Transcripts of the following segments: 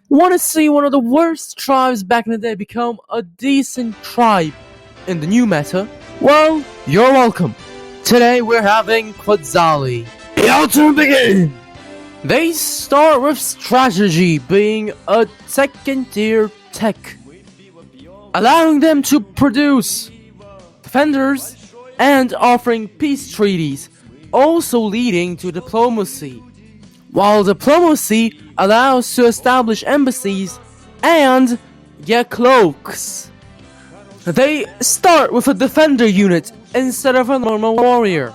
Want to see one of the worst tribes back in the day become a decent tribe in the new meta? Well, you're welcome. Today we're having Quetzali. Your turn begin! They start with strategy being a second tier tech, allowing them to produce defenders and offering peace treaties, also leading to diplomacy. While diplomacy allows to establish embassies and get cloaks. They start with a defender unit instead of a normal warrior.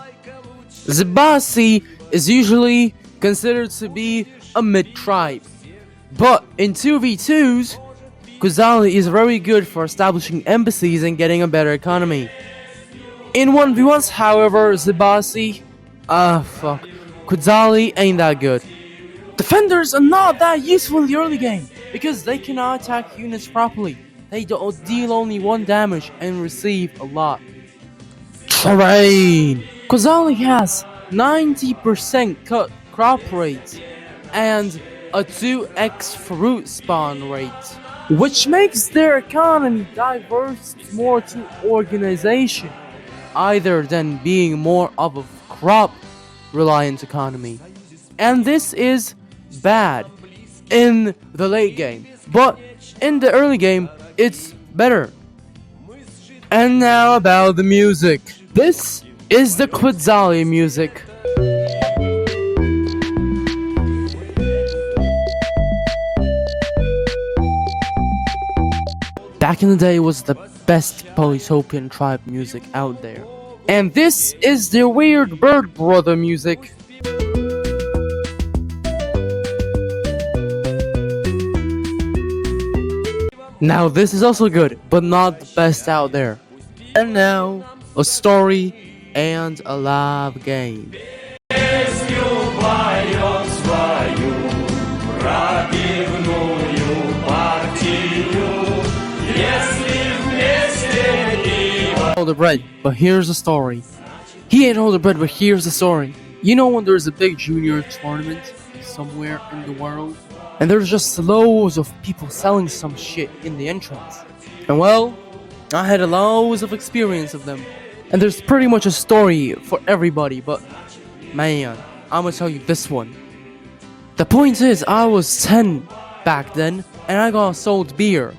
Zibasi is usually considered to be a mid-tribe, but in 2v2s, Quetzali is very good for establishing embassies and getting a better economy. In 1v1s, however, Zibasi, Quetzali ain't that good. Defenders are not that useful in the early game because they cannot attack units properly. They deal only 1 damage and receive a lot. Terrain! Quetzali has 90% cut crop rate and a 2x fruit spawn rate, which makes their economy diverse more to organization, either than being more of a crop-reliant economy. And this is bad in the late game, but in the early game, it's better. And now about the music. This is the Quetzali music. Back in the day, it was the best Polytopian tribe music out there. And this is the weird bird brother music. Now this is also good, but not the best out there. And now, a story and a live game. Hold the bread, but here's the story. He ain't hold the bread, but here's the story. You know when there's a big junior tournament somewhere in the world, and there's just loads of people selling some shit in the entrance. And well, I had loads of experience of them. And there's pretty much a story for everybody, but man, I'm gonna tell you this one. The point is, I was 10 back then, and I got sold beer.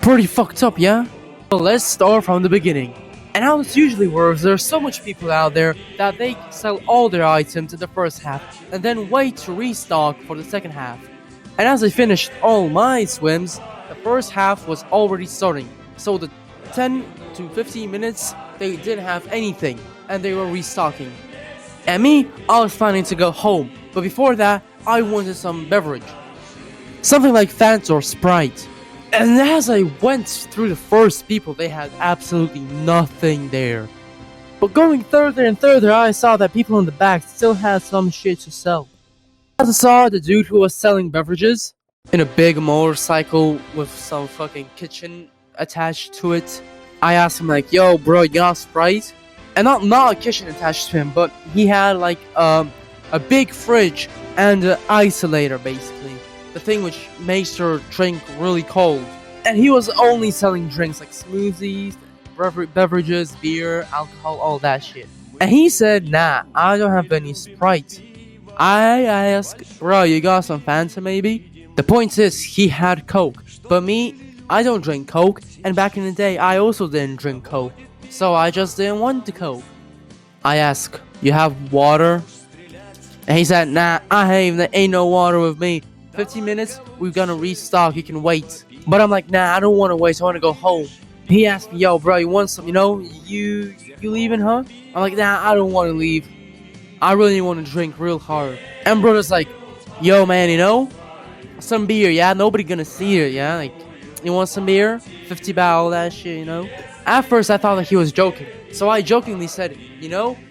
Pretty fucked up, yeah? Well, let's start from the beginning. And how this usually works, there's so much people out there that they sell all their items in the first half, and then wait to restock for the second half. And as I finished all my swims, the first half was already starting. So the 10 to 15 minutes, they didn't have anything, and they were restocking. And me, I was planning to go home, but before that, I wanted some beverage. Something like Fanta or Sprite. And as I went through the first people, they had absolutely nothing there. But going further and further, I saw that people in the back still had some shit to sell. As I saw the dude who was selling beverages in a big motorcycle with some fucking kitchen attached to it. I asked him like, yo bro, you got Sprite? And not a kitchen attached to him, but he had like a big fridge and an isolator basically. The thing which makes your drink really cold. And he was only selling drinks like smoothies, beverages, beer, alcohol, all that shit. And he said, nah, I don't have any Sprite. I asked, bro, you got some Fanta maybe? The point is, he had Coke, but me, I don't drink Coke, and back in the day, I also didn't drink Coke, so I just didn't want the Coke. I asked, you have water? And he said, nah, ain't no water with me. 15 minutes, we're gonna restock, you can wait. But I'm like, nah, I don't wanna wait, I wanna go home. He asked me, yo bro, you want some, you leaving, huh? I'm like, nah, I don't wanna leave. I really want to drink real hard. And brother's like, yo man, some beer, yeah? Nobody gonna see it, yeah? Like, you want some beer? 50 baht, all that shit, At first I thought that he was joking. So I jokingly said,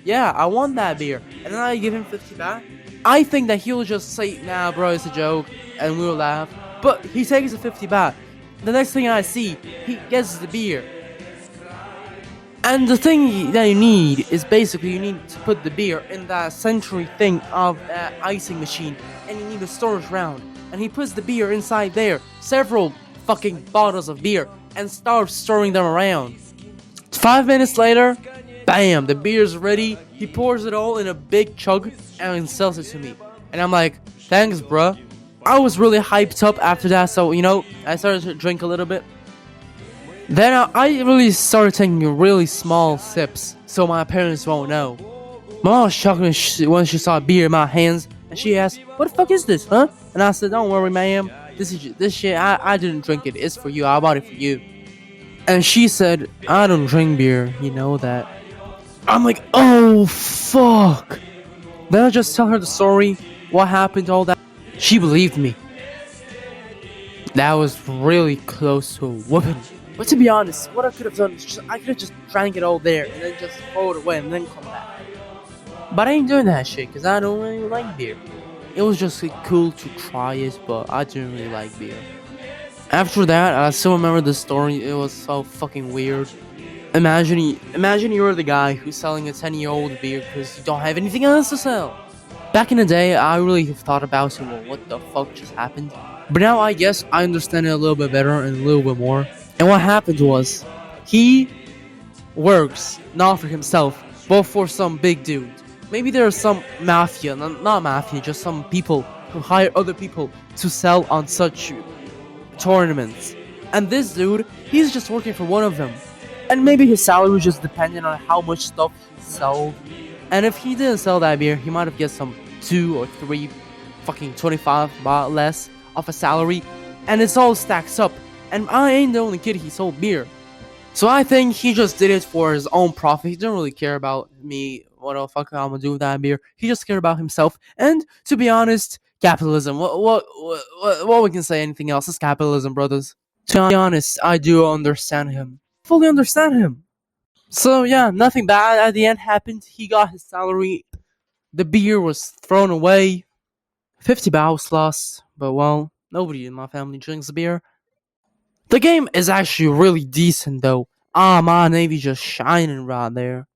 yeah, I want that beer. And then I give him 50 baht. I think that he'll just say, nah bro, it's a joke. And we'll laugh. But he takes the 50 baht. The next thing I see, he gets the beer. And the thing that you need is basically you need to put the beer in that century thing of that icing machine, and you need a storage round. and he puts the beer inside there, several fucking bottles of beer, and starts stirring them around. 5 minutes later, bam, the beer's ready. He pours it all in a big chug and sells it to me. And I'm like, thanks, bruh. I was really hyped up after that, so I started to drink a little bit. Then I really started taking really small sips, so my parents won't know. My mom was shocked when she saw beer in my hands, and she asked, "What the fuck is this, huh?" And I said, "Don't worry, ma'am. This shit. I didn't drink it. It's for you. I bought it for you." And she said, "I don't drink beer. You know that." I'm like, "Oh fuck." Then I just tell her the story, what happened, all that. She believed me. That was really close to a whooping. But to be honest, what I could have done is I could have just drank it all there and then just throw it away and then come back. But I ain't doing that shit because I don't really like beer. It was just cool to try it, but I didn't really like beer. After that, I still remember the story. It was so fucking weird. Imagine you're the guy who's selling a 10-year-old beer because you don't have anything else to sell. Back in the day, I really thought about it, well, what the fuck just happened? But now I guess I understand it a little bit better and a little bit more. And what happened was, he works not for himself, but for some big dude. Maybe there's some mafia, not mafia, just some people who hire other people to sell on such tournaments. And this dude, he's just working for one of them. And maybe his salary was just dependent on how much stuff he sold. And if he didn't sell that beer, he might have get some 2 or 3 fucking 25 baht less of a salary. And it's all stacks up. And I ain't the only kid he sold beer. So I think he just did it for his own profit. He didn't really care about me, what the fuck I'm gonna do with that beer. He just cared about himself. And to be honest, capitalism. What we can say anything else? It's capitalism, brothers. To be honest, I do understand him. Fully understand him. So yeah, nothing bad at the end happened. He got his salary. The beer was thrown away. 50 baht was lost. But well, nobody in my family drinks beer. The game is actually really decent though. Ah, my Navy just shining right there.